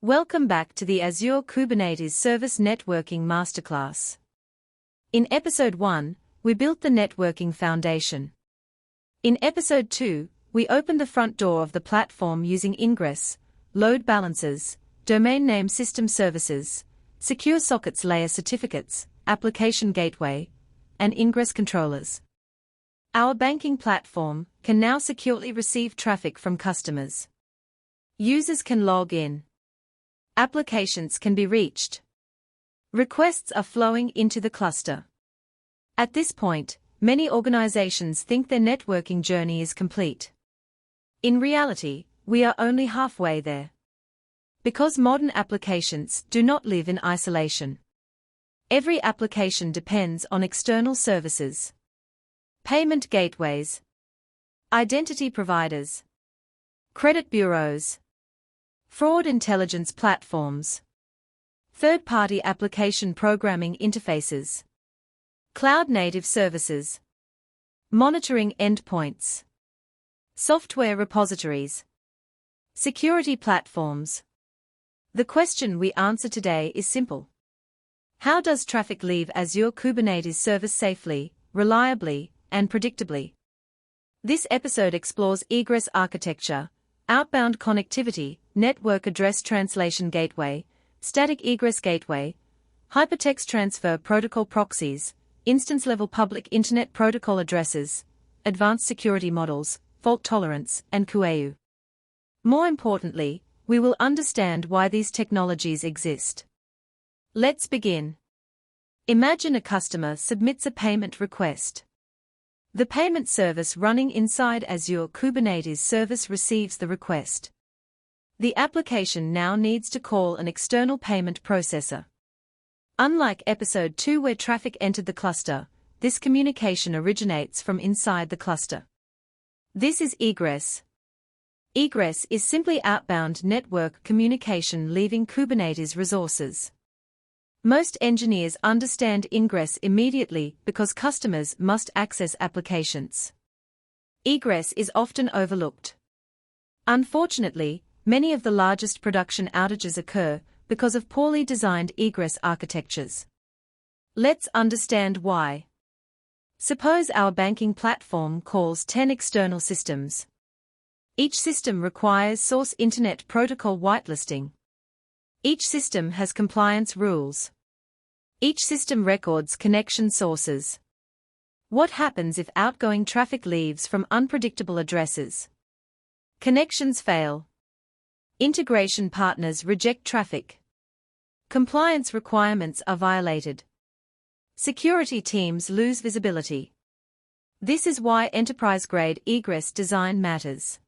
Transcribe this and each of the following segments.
Welcome back to the Azure Kubernetes Service Networking Masterclass. In Episode 1, we built the networking foundation. In Episode 2, we opened the front door of the platform using ingress, load balancers, domain name system services, secure sockets layer certificates, application gateway, and ingress controllers. Our banking platform can now securely receive traffic from customers. Users can log in. Applications can be reached. Requests are flowing into the cluster. At this point, many organizations think their networking journey is complete. In reality, we are only halfway there. Because modern applications do not live in isolation. Every application depends on external services. Payment gateways. Identity providers. Credit bureaus. Fraud intelligence platforms. Third-party application programming interfaces. Cloud-native services. Monitoring endpoints. Software repositories. Security platforms. The question we answer today is simple. How does traffic leave Azure Kubernetes service safely, reliably, and predictably? This episode explores egress architecture, outbound connectivity, network address translation gateway, static egress gateway, hypertext transfer protocol proxies, instance-level public Internet Protocol addresses, advanced security models, fault tolerance, and QAU. More importantly, we will understand why these technologies exist. Let's begin. Imagine a customer submits a payment request. The payment service running inside Azure Kubernetes service receives the request. The application now needs to call an external payment processor. Unlike Episode 2 where traffic entered the cluster, this communication originates from inside the cluster. This is egress. Egress is simply outbound network communication leaving Kubernetes resources. Most engineers understand ingress immediately because customers must access applications. Egress is often overlooked. Unfortunately, many of the largest production outages occur because of poorly designed egress architectures. Let's understand why. Suppose our banking platform calls 10 external systems. Each system requires source Internet Protocol whitelisting. Each system has compliance rules. Each system records connection sources. What happens if outgoing traffic leaves from unpredictable addresses? Connections fail. Integration partners reject traffic. Compliance requirements are violated. Security teams lose visibility. This is why enterprise-grade egress design matters.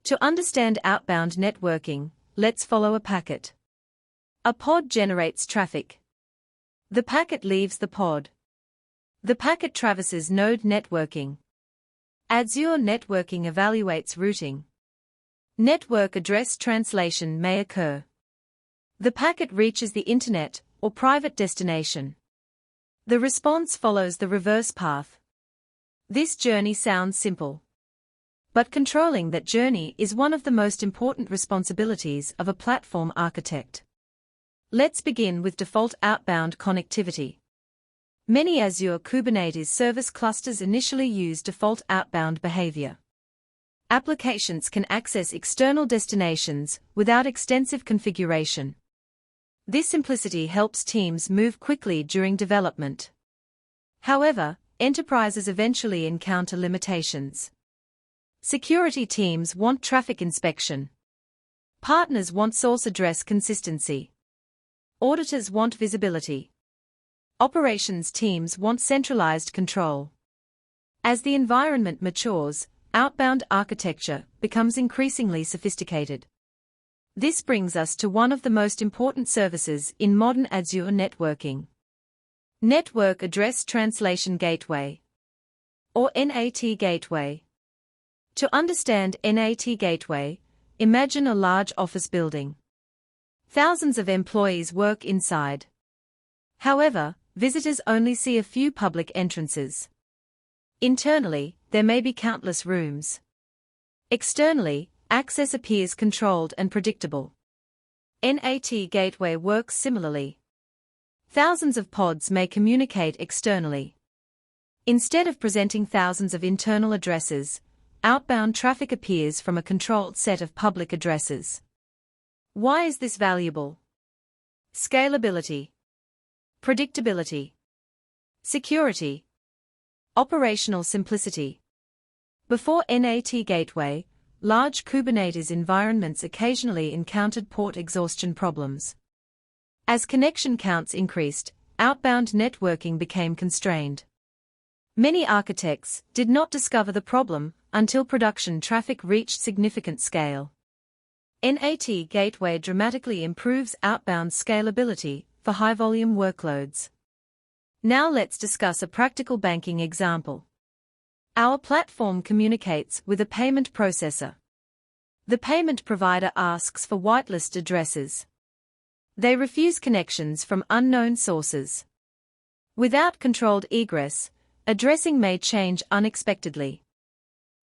To understand outbound networking, let's follow a packet. A pod generates traffic. The packet leaves the pod. The packet traverses node networking. Azure networking evaluates routing. Network address translation may occur. The packet reaches the Internet or private destination. The response follows the reverse path. This journey sounds simple. But controlling that journey is one of the most important responsibilities of a platform architect. Let's begin with default outbound connectivity. Many Azure Kubernetes service clusters initially use default outbound behavior. Applications can access external destinations without extensive configuration. This simplicity helps teams move quickly during development. However, enterprises eventually encounter limitations. Security teams want traffic inspection. Partners want source address consistency. Auditors want visibility. Operations teams want centralized control. As the environment matures, outbound architecture becomes increasingly sophisticated. This brings us to one of the most important services in modern Azure networking. Network Address Translation Gateway, or NAT Gateway. To understand NAT Gateway, imagine a large office building. Thousands of employees work inside. However, visitors only see a few public entrances. Internally, there may be countless rooms. Externally, access appears controlled and predictable. NAT gateway works similarly. Thousands of pods may communicate externally. Instead of presenting thousands of internal addresses, outbound traffic appears from a controlled set of public addresses. Why is this valuable? Scalability, predictability, security, operational simplicity. Before NAT gateway, large Kubernetes environments occasionally encountered port exhaustion problems. As connection counts increased, outbound networking became constrained. Many architects did not discover the problem until production traffic reached significant scale. NAT gateway dramatically improves outbound scalability for high-volume workloads. Now let's discuss a practical banking example. Our platform communicates with a payment processor. The payment provider asks for whitelist addresses. They refuse connections from unknown sources. Without controlled egress, addressing may change unexpectedly.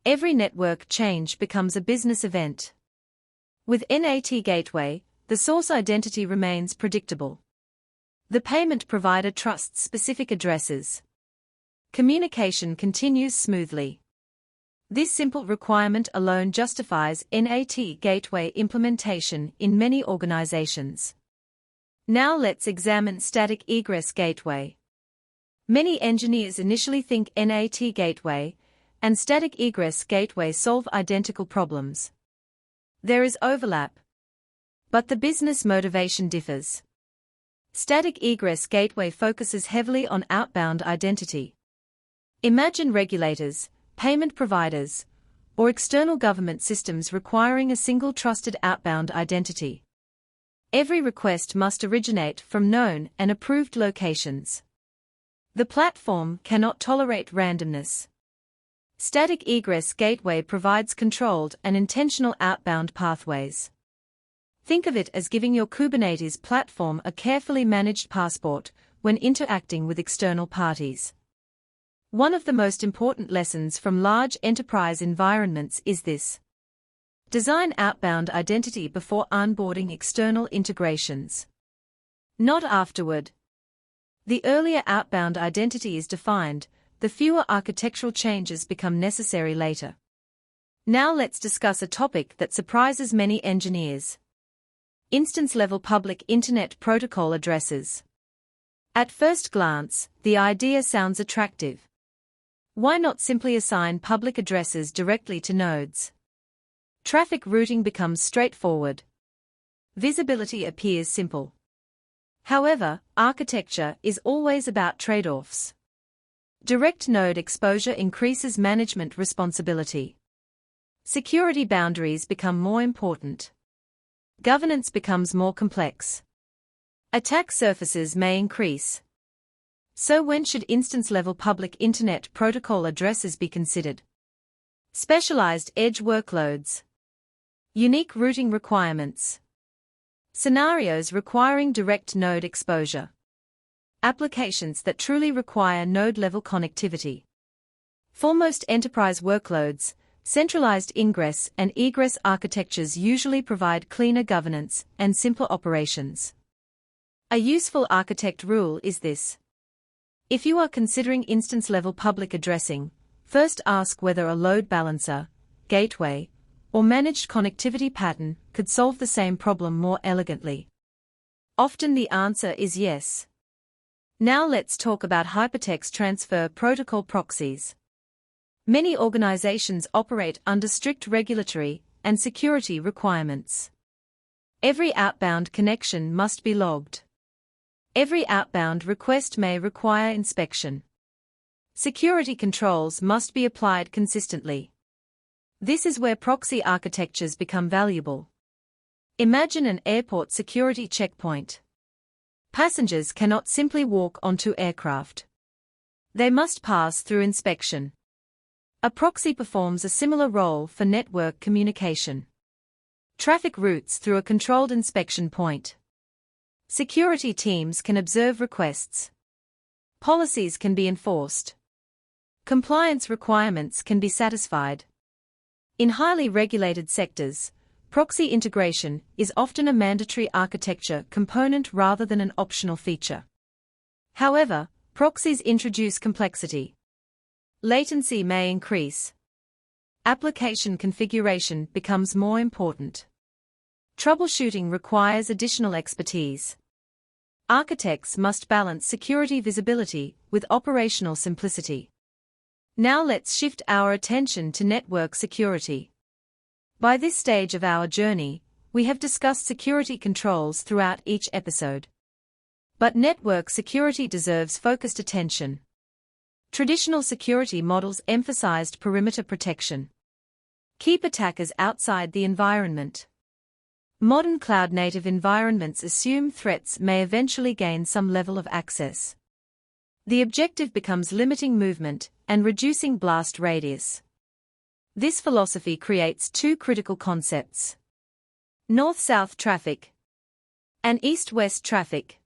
Every network change becomes a business event. With NAT gateway, the source identity remains predictable. The payment provider trusts specific addresses. Communication continues smoothly. This simple requirement alone justifies NAT gateway implementation in many organizations. Now let's examine static egress gateway. Many engineers initially think NAT gateway and static egress gateway solve identical problems. There is overlap, but the business motivation differs. Static egress gateway focuses heavily on outbound identity. Imagine regulators, payment providers, or external government systems requiring a single trusted outbound identity. Every request must originate from known and approved locations. The platform cannot tolerate randomness. Static egress gateway provides controlled and intentional outbound pathways. Think of it as giving your Kubernetes platform a carefully managed passport when interacting with external parties. One of the most important lessons from large enterprise environments is this. Design outbound identity before onboarding external integrations. Not afterward. The earlier outbound identity is defined, the fewer architectural changes become necessary later. Now let's discuss a topic that surprises many engineers. Instance-level public Internet Protocol addresses. At first glance, the idea sounds attractive. Why not simply assign public addresses directly to nodes? Traffic routing becomes straightforward. Visibility appears simple. However, architecture is always about trade-offs. Direct node exposure increases management responsibility. Security boundaries become more important. Governance becomes more complex. Attack surfaces may increase. So when should instance-level public Internet Protocol addresses be considered? Specialized edge workloads. Unique routing requirements. Scenarios requiring direct node exposure. Applications that truly require node-level connectivity. For most enterprise workloads, centralized ingress and egress architectures usually provide cleaner governance and simpler operations. A useful architect rule is this. If you are considering instance-level public addressing, first ask whether a load balancer, gateway, or managed connectivity pattern could solve the same problem more elegantly. Often the answer is yes. Now let's talk about hypertext transfer protocol proxies. Many organizations operate under strict regulatory and security requirements. Every outbound connection must be logged. Every outbound request may require inspection. Security controls must be applied consistently. This is where proxy architectures become valuable. Imagine an airport security checkpoint. Passengers cannot simply walk onto aircraft. They must pass through inspection. A proxy performs a similar role for network communication. Traffic routes through a controlled inspection point. Security teams can observe requests. Policies can be enforced. Compliance requirements can be satisfied. In highly regulated sectors, proxy integration is often a mandatory architecture component rather than an optional feature. However, proxies introduce complexity. Latency may increase. Application configuration becomes more important. Troubleshooting requires additional expertise. Architects must balance security visibility with operational simplicity. Now let's shift our attention to network security. By this stage of our journey, we have discussed security controls throughout each episode. But network security deserves focused attention. Traditional security models emphasized perimeter protection. Keep attackers outside the environment. Modern cloud-native environments assume threats may eventually gain some level of access. The objective becomes limiting movement and reducing blast radius. This philosophy creates two critical concepts: north-south traffic and east-west traffic.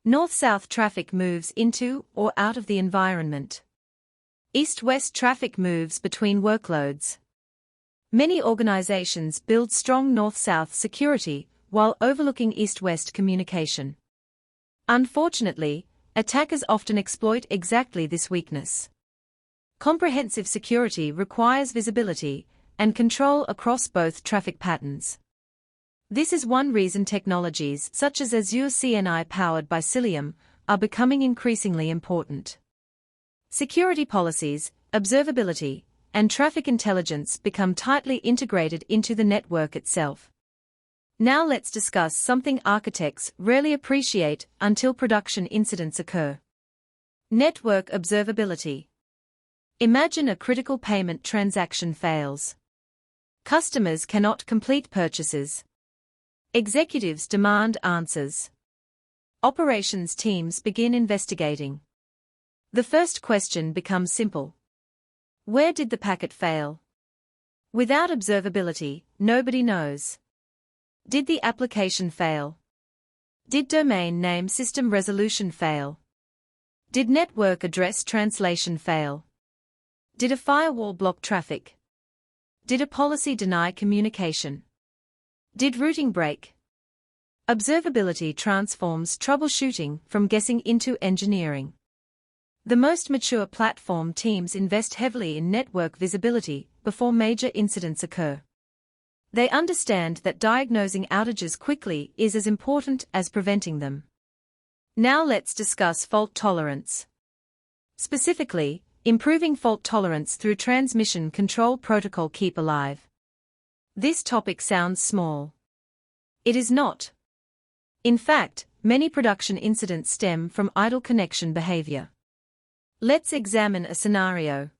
North-south traffic moves into or out of the environment. East-west traffic moves between workloads. Many organizations build strong north-south security while overlooking east-west communication. Unfortunately, attackers often exploit exactly this weakness. Comprehensive security requires visibility and control across both traffic patterns. This is one reason technologies such as Azure CNI powered by Cilium are becoming increasingly important. Security policies, observability, and traffic intelligence become tightly integrated into the network itself. Now let's discuss something architects rarely appreciate until production incidents occur. Network observability. Imagine a critical payment transaction fails. Customers cannot complete purchases. Executives demand answers. Operations teams begin investigating. The first question becomes simple. Where did the packet fail? Without observability, nobody knows. Did the application fail? Did domain name system resolution fail? Did network address translation fail? Did a firewall block traffic? Did a policy deny communication? Did routing break? Observability transforms troubleshooting from guessing into engineering. The most mature platform teams invest heavily in network visibility before major incidents occur. They understand that diagnosing outages quickly is as important as preventing them. Now let's discuss fault tolerance. Specifically, improving fault tolerance through transmission control protocol keep alive. This topic sounds small. It is not. In fact, many production incidents stem from idle connection behavior. Let's examine a scenario.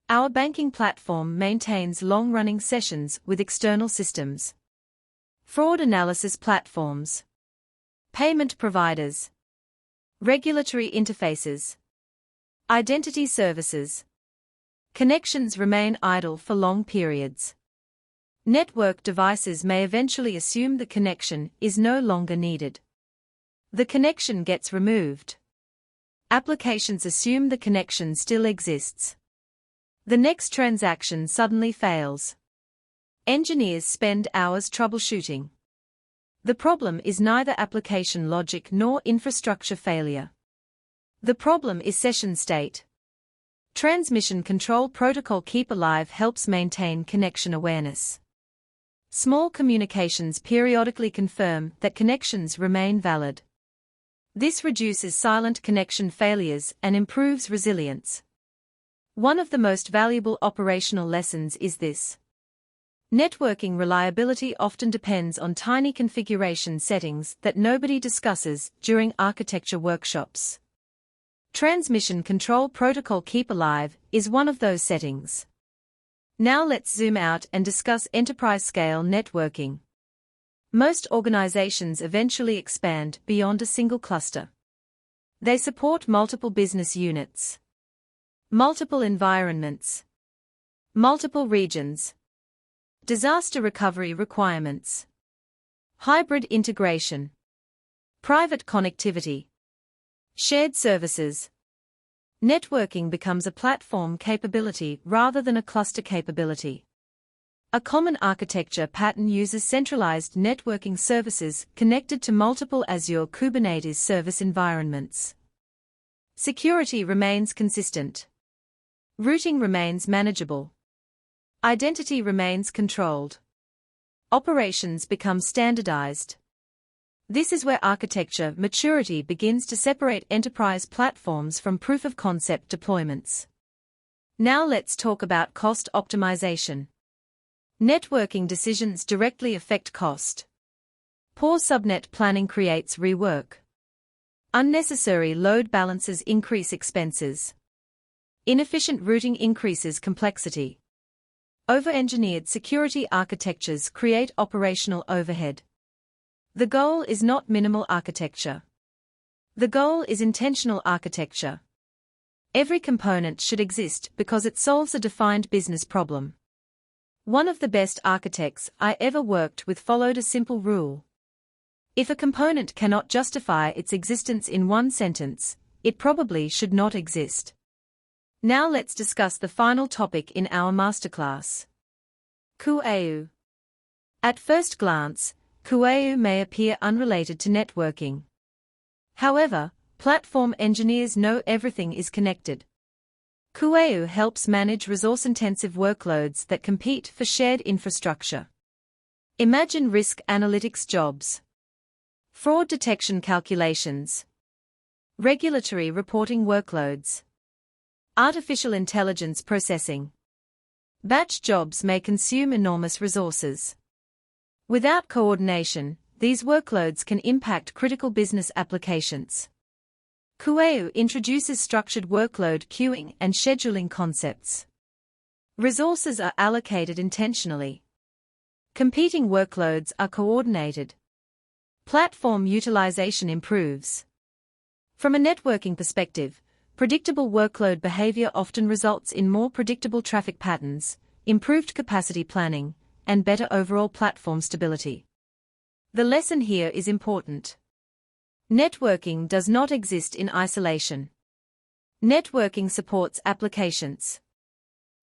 Our banking platform maintains long-running sessions with external systems. Fraud analysis platforms. Payment providers. Regulatory interfaces. Identity services. Connections remain idle for long periods. Network devices may eventually assume the connection is no longer needed. The connection gets removed. Applications assume the connection still exists. The next transaction suddenly fails. Engineers spend hours troubleshooting. The problem is neither application logic nor infrastructure failure. The problem is session state. Transmission control protocol keep alive helps maintain connection awareness. Small communications periodically confirm that connections remain valid. This reduces silent connection failures and improves resilience. One of the most valuable operational lessons is this. Networking reliability often depends on tiny configuration settings that nobody discusses during architecture workshops. Transmission control protocol keep alive is one of those settings. Now let's zoom out and discuss enterprise-scale networking. Most organizations eventually expand beyond a single cluster. They support multiple business units, multiple environments, multiple regions, disaster recovery requirements, hybrid integration, private connectivity, shared services. Networking becomes a platform capability rather than a cluster capability. A common architecture pattern uses centralized networking services connected to multiple Azure Kubernetes service environments. Security remains consistent. Routing remains manageable. Identity remains controlled. Operations become standardized. This is where architecture maturity begins to separate enterprise platforms from proof-of-concept deployments. Now let's talk about cost optimization. Networking decisions directly affect cost. Poor subnet planning creates rework. Unnecessary load balancers increase expenses. Inefficient routing increases complexity. Over-engineered security architectures create operational overhead. The goal is not minimal architecture. The goal is intentional architecture. Every component should exist because it solves a defined business problem. One of the best architects I ever worked with followed a simple rule. If a component cannot justify its existence in one sentence, it probably should not exist. Now let's discuss the final topic in our masterclass. QAU. At first glance, QAU may appear unrelated to networking. However, platform engineers know everything is connected. QAU helps manage resource-intensive workloads that compete for shared infrastructure. Imagine risk analytics jobs, fraud detection calculations, regulatory reporting workloads, artificial intelligence processing. Batch jobs may consume enormous resources. Without coordination, these workloads can impact critical business applications. QAU introduces structured workload queuing and scheduling concepts. Resources are allocated intentionally. Competing workloads are coordinated. Platform utilization improves. From a networking perspective, predictable workload behavior often results in more predictable traffic patterns, improved capacity planning, and better overall platform stability. The lesson here is important. Networking does not exist in isolation. Networking supports applications.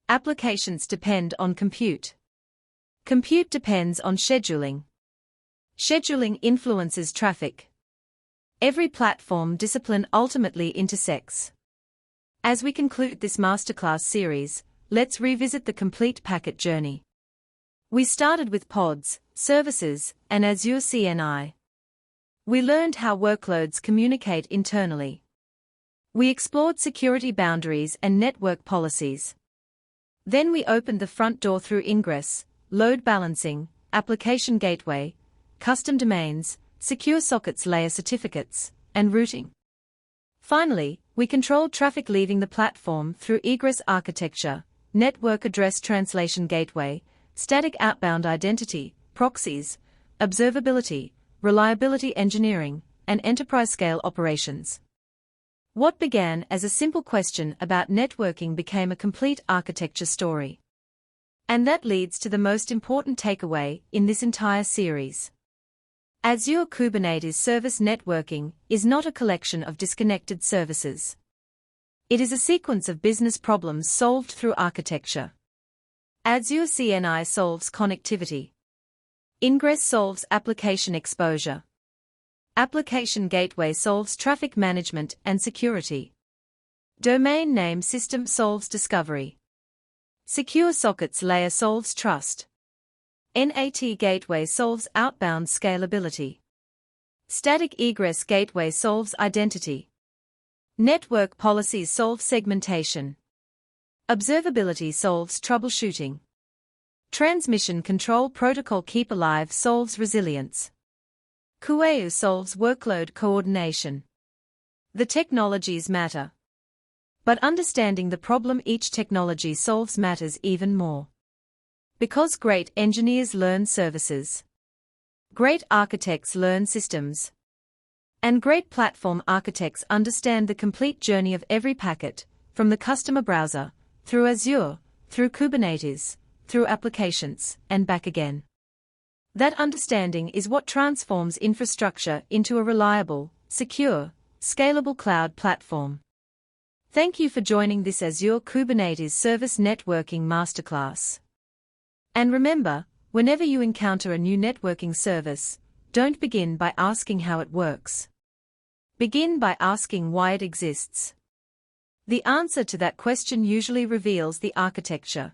Applications depend on compute. Compute depends on scheduling. Scheduling influences traffic. Every platform discipline ultimately intersects. As we conclude this masterclass series, let's revisit the complete packet journey. We started with pods, services, and Azure CNI. We learned how workloads communicate internally. We explored security boundaries and network policies. Then we opened the front door through ingress, load balancing, application gateway, custom domains, secure sockets layer certificates, and routing. Finally, we controlled traffic leaving the platform through egress architecture, network address translation gateway, static outbound identity, proxies, observability, reliability engineering, and enterprise-scale operations. What began as a simple question about networking became a complete architecture story. And that leads to the most important takeaway in this entire series. Azure Kubernetes Service Networking is not a collection of disconnected services. It is a sequence of business problems solved through architecture. Azure CNI solves connectivity. Ingress solves application exposure. Application Gateway solves traffic management and security. Domain Name System solves discovery. Secure Sockets Layer solves trust. NAT Gateway solves outbound scalability. Static Egress Gateway solves identity. Network Policies solve segmentation. Observability solves troubleshooting. Transmission Control Protocol Keep Alive solves resilience. QAU solves workload coordination. The technologies matter. But understanding the problem each technology solves matters even more. Because great engineers learn services. Great architects learn systems. And great platform architects understand the complete journey of every packet, from the customer browser, through Azure, through Kubernetes, through applications, and back again. That understanding is what transforms infrastructure into a reliable, secure, scalable cloud platform. Thank you for joining this Azure Kubernetes Service Networking Masterclass. And remember, whenever you encounter a new networking service, don't begin by asking how it works. Begin by asking why it exists. The answer to that question usually reveals the architecture.